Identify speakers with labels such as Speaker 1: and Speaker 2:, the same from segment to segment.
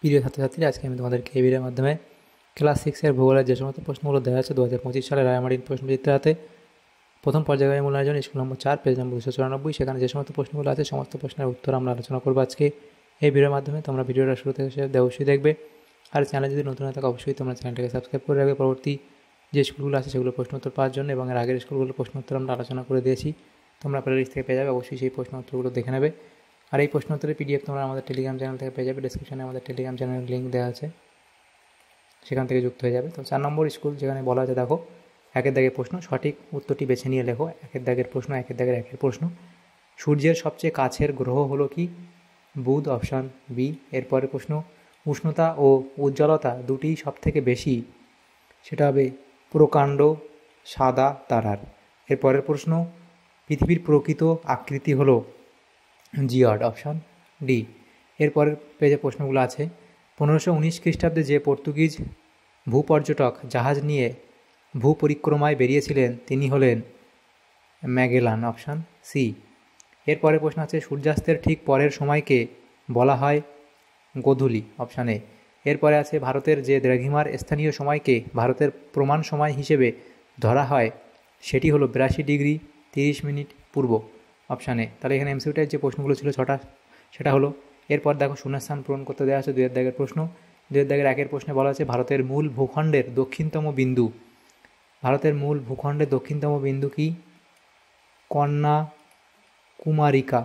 Speaker 1: প্রিয় ছাত্রছাত্রীরা, আজকে আমি তোমাদেরকে এই ভিডিওর মাধ্যমে ক্লাস 6-এর ভূগোলের যে সমস্ত প্রশ্নগুলো দেওয়া আছে 2025 সালে রায়মার্টিন প্রশ্নবিচিত্রাতে প্রথম পর্যায়ে মূল্যায়নের জন্য স্কুল নম্বর 4 পেজ নম্বর 294, সেখানে যে সমস্ত প্রশ্নগুলো আছে সমস্ত প্রশ্নের উত্তর আমরা আলোচনা করবো আজকে এই ভিডিওর মাধ্যমে। তোমরা ভিডিওটা শুরু থেকে শেষ অবশ্যই দেখবে, আর চ্যানেল যদি নতুন হয়ে থাকে অবশ্যই তোমরা চ্যানেলটাকে সাবস্ক্রাইব করে রাখবে পরবর্তী যে স্কুলগুলো আছে সেগুলো প্রশ্ন উত্তর পাওয়ার জন্য, এবং এর আগের স্কুলগুলোর প্রশ্ন উত্তর আমরা আলোচনা করে দিয়েছি, তোমরা প্লেলিস্ট থেকে পেয়ে যাবে, অবশ্যই সেই প্রশ্ন উত্তরগুলো দেখে নেবে। আর এই প্রশ্ন উত্তরের পিডিএফ তোমরা আমাদের টেলিগ্রাম চ্যানেল থেকে পেয়ে যাবে, ডিসক্রিপশনে আমাদের টেলিগ্রাম চ্যানেলের লিঙ্ক দেওয়া আছে, সেখান থেকে যুক্ত হয়ে যাবে। তো 4 নম্বর স্কুল যেখানে বলা আছে, দেখো একের দাগের প্রশ্ন, সঠিক উত্তরটি বেছে নিয়ে লেখো। একের দাগের প্রশ্ন, একের দাগের একের প্রশ্ন, সূর্যের সবচেয়ে কাছের গ্রহ হলো কি? বুধ, অপশান বি। এরপরের প্রশ্ন, উষ্ণতা ও উজ্জ্বলতা দুটি সবথেকে বেশি, সেটা হবে প্রকাণ্ড সাদা তারার। এরপরের প্রশ্ন, পৃথিবীর প্রকৃত আকৃতি হলো জিওড, অপশান ডি। এরপরের পেজে প্রশ্নগুলো আছে, 1519 খ্রিস্টাব্দে যে পর্তুগিজ ভূপর্যটক জাহাজ নিয়ে ভূপরিক্রমায় বেরিয়েছিলেন তিনি হলেন ম্যাগেলান, অপশান সি। এরপরের প্রশ্ন আছে, সূর্যাস্তের ঠিক পরের সময়কে বলা হয় গোধূলি, অপশান এ। এরপরে আছে, ভারতের যে দ্রাঘিমার স্থানীয় সময়কে ভারতের প্রমাণ সময় হিসেবে ধরা হয় সেটি হলো 82 degree 30 minute Purba, option A. তাহলে এখানে এমসিকিউটার যে প্রশ্নগুলো ছিল 6টা সেটা হলো। এরপর দেখো শূন্যস্থান পূরণ করতে দেওয়া আছে 2 দাগের প্রশ্ন। 2 দাগের একের প্রশ্নে বলা আছে, ভারতের মূল ভূখণ্ডের দক্ষিণতম বিন্দু। ভারতের মূল ভূখণ্ডের দক্ষিণতম বিন্দু কি? কন্যাকুমারিকা,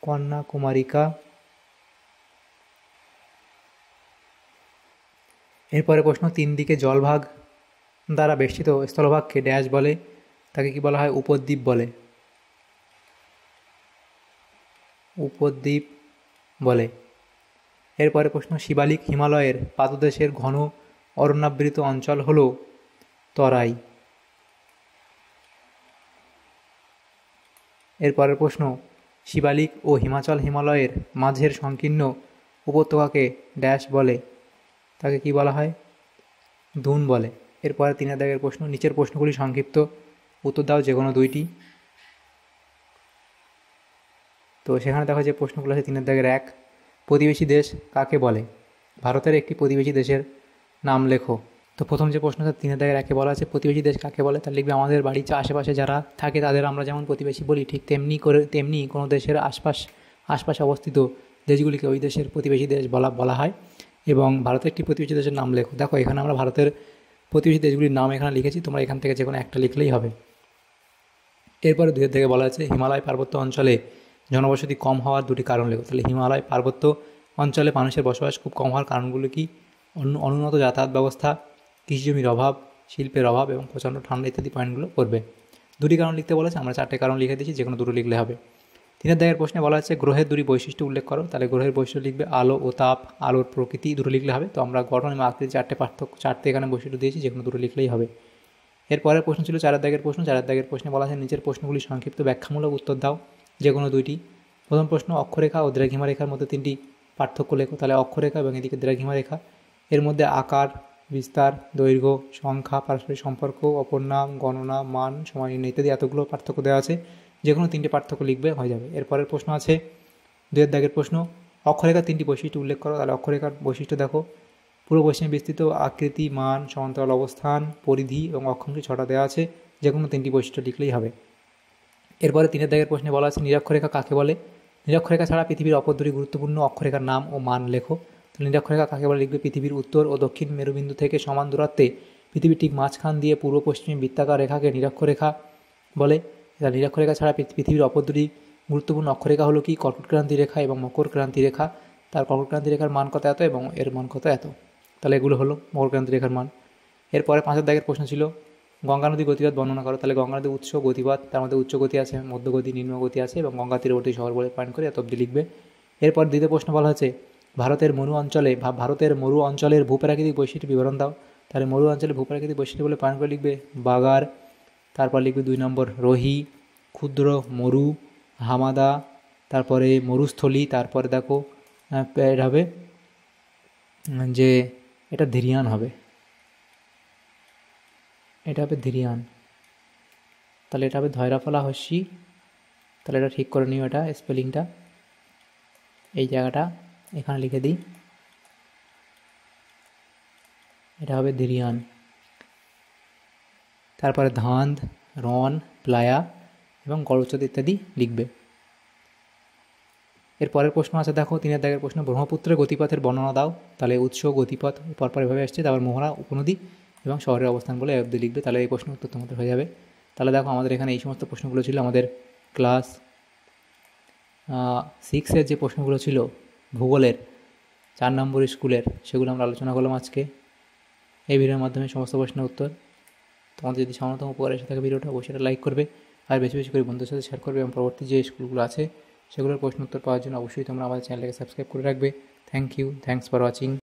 Speaker 1: কন্যাকুমারিকা। এরপরে প্রশ্ন, 3 দিকে জলভাগ দ্বারা বেষ্টিত স্থলভাগকে ড্যাশ বলে? তাকে কি বলা হয়? উপদ্বীপ বলে, উপদ্বীপ বলে। এরপরে প্রশ্ন, শিবালিক হিমালয়ের পাদদেশের ঘন অরণ্যাবৃত অঞ্চল হল তরাই। এরপরের প্রশ্ন, শিবালিক ও হিমালয়ের মাঝের সংকীর্ণ উপত্যকাকে ড্যাশ বলে? তাকে কি বলা হয়? দুন বলে। এরপরে 3 দাগের প্রশ্ন, নিচের প্রশ্নগুলি সংক্ষিপ্ত উত্তর দাও যে কোনো দুইটি। তো সেখানে দেখো যে প্রশ্নগুলো আছে 3 দাগের 1, প্রতিবেশী দেশ কাকে বলে? ভারতের একটি প্রতিবেশী দেশের নাম লেখো। তো প্রথম যে প্রশ্নটা 3 দাগের 1-এ বলা আছে প্রতিবেশী দেশ কাকে বলে, তার লিখবে আমাদের বাড়ির আশেপাশে যারা থাকে তাদের আমরা যেমন প্রতিবেশী বলি, ঠিক তেমনি কোনো দেশের আশপাশে অবস্থিত দেশগুলিকে ওই দেশের প্রতিবেশী দেশ বলা হয়। এবং ভারতের একটি প্রতিবেশী দেশের নাম লেখো। দেখো এখানে আমরা ভারতের প্রতিবেশী দেশগুলির নাম এখানে লিখেছি, তোমরা এখান থেকে যে কোনো একটা লিখলেই হবে। এরপরে 2 থেকে বলা আছে, হিমালয় পার্বত্য অঞ্চলে জনবসতি কম হওয়ার 2টি কারণ লেখো। তাহলে হিমালয় পার্বত্য অঞ্চলে মানুষের বসবাস খুব কম হওয়ার কারণগুলো কি? অনুন্নত যাতায়াত ব্যবস্থা, কৃষিজমির অভাব, শিল্পের অভাব এবং প্রচণ্ড ঠান্ডা ইত্যাদি পয়েন্টগুলো করবে। 2টি কারণ লিখতে বলেছে, আমরা 4টে কারণ লিখে দিয়েছি, যে কোনো 2টো লিখলে হবে। 3 দাগের প্রশ্নে বলা আছে, গ্রহের 2টি বৈশিষ্ট্য উল্লেখ করো। তাহলে গ্রহের বৈশিষ্ট্য লিখবে আলো ও তাপ, আলোর প্রকৃতি, 2টো লিখলে হবে। তো আমরা গঠন এবং আকৃতি 4টে এখানে বৈশিষ্ট্য দিয়েছি, যে কোনো 2টো লিখলেই হবে। এরপরের প্রশ্ন ছিল 4 দাগের প্রশ্ন। 4 দাগের প্রশ্নে বলা আছে, নিচের প্রশ্নগুলি সংক্ষিপ্ত ব্যাখ্যামূলক উত্তর দাও, যে কোনো 2টি। প্রথম প্রশ্ন, অক্ষরেখা ও দ্রাঘিমা রেখার মধ্যে 3টি পার্থক্য লেখো। তাহলে অক্ষরেখা এবং এদিকে দ্রাঘিমা রেখা, এর মধ্যে আকার, বিস্তার, দৈর্ঘ্য, সংখ্যা, পারস্পরিক সম্পর্ক, অপর নাম, গণনা, মান, সময় নির্ণয় ইত্যাদি এতগুলো পার্থক্য দেওয়া আছে, যে কোনো 3টে পার্থক্য লিখবে, হয়ে যাবে। এরপরের প্রশ্ন আছে 2 দাগের প্রশ্ন, অক্ষরেখার 3টি বৈশিষ্ট্য উল্লেখ করো। তাহলে অক্ষরেখার বৈশিষ্ট্য দেখো, পূর্ব পশ্চিমে বিস্তৃত, আকৃতি, মান, সমান্তরাল অবস্থান, পরিধি এবং অক্ষাংশ 6টা দেওয়া আছে, যে কোনো 3টি বৈশিষ্ট্য লিখলেই হবে। এরপরে 3 দাগের প্রশ্নে বলা আছে, নিরক্ষরেখা কাকে বলে? নিরক্ষরেখা ছাড়া পৃথিবীর অপর 2টি গুরুত্বপূর্ণ অক্ষরেখার নাম ও মান লেখো। তাহলে নিরক্ষরেখা কাকে বলে লিখবে, পৃথিবীর উত্তর ও দক্ষিণ মেরুবিন্দু থেকে সমান দূরত্বে পৃথিবীর ঠিক মাঝখান দিয়ে পূর্ব পশ্চিমে বৃত্তাকার রেখাকে নিরক্ষরেখা বলে। তাহলে নিরক্ষরেখা ছাড়া পৃথিবীর অপর 2টি গুরুত্বপূর্ণ অক্ষরেখা হলো কি? কর্কটক্রান্তি রেখা এবং মকরক্রান্তি রেখা। তার কর্কটক্রান্তি রেখার মান কত? এত, এবং এর মান কত? এত। তাহলে এগুলো হলো মকরক্রান্তি রেখার মান। এরপরে 5 দাগের প্রশ্ন ছিল, গঙ্গা নদী গতিপথ বর্ণনা করো। তাহলে গঙ্গা নদীর উৎস গতিপথ, তার মধ্যে উচ্চ গতি আছে, মধ্য গতি, নিম্ন গতি আছে, এবং গঙ্গা তীরবর্তী শহর বলে পয়েন্ট করে এত অবধি লিখবে। এরপর দ্বিতীয় প্রশ্ন বলা হচ্ছে, ভারতের মরু অঞ্চলের ভূপ্রাকৃতিক বৈশিষ্ট্য বিবরণ দাও। তাহলে মরু অঞ্চলের ভূপ্রাকৃতিক বৈশিষ্ট্য বলে পয়েন্ট করে লিখবে বাগার, তারপর লিখবে 2 নম্বর রোহি, ক্ষুদ্র মরু, হামাদা, তারপরে মরুস্থলী, তারপরে দেখো এটা হবে যে এটা ধীরিয়ান হবে, এটা হবে ধীরিয়ান। তাহলে এটা হবে ধৈরাফলা হস্যি। তাহলে এটা ঠিক করে নিও, এটা স্পেলিংটা এই জায়গাটা এখানে লিখে দিই, এটা হবে দিরিয়ান। তারপরে ধান্ধ, রন, প্লায়া এবং গড়উচ্চদ ইত্যাদি লিখবে। এর পরের প্রশ্ন আছে, দেখো 3 দাগের প্রশ্ন, ব্রহ্মপুত্রের গতিপথের বর্ণনা দাও। তাহলে উৎস, গতিপথ পরপর এভাবে আসছে, তারপর মোহনা, উপনদী এবং শহরের অবস্থান বলে অবধি লিখবে। তাহলে এই প্রশ্ন উত্তর তোমাদের হয়ে যাবে। তাহলে দেখো আমাদের এখানে এই সমস্ত প্রশ্নগুলো ছিল আমাদের ক্লাস 6-এর যে প্রশ্নগুলো ছিল ভূগোলের 4 নম্বর স্কুলের, সেগুলো আমরা আলোচনা করলাম আজকে এই ভিডিওর মাধ্যমে সমস্ত প্রশ্নের উত্তর। তোমাদের যদি সামান্যতম উপকার এসে থাকে ভিডিওটা, অবশ্যই এটা লাইক করবে আর বেশি বেশি করে বন্ধুদের সাথে শেয়ার করবে, এবং পরবর্তী যে স্কুলগুলো আছে সেগুলোর প্রশ্ন উত্তর পাওয়ার জন্য অবশ্যই তোমরা আমাদের চ্যানেলটাকে সাবস্ক্রাইব করে রাখবে। Thank you, thanks for watching.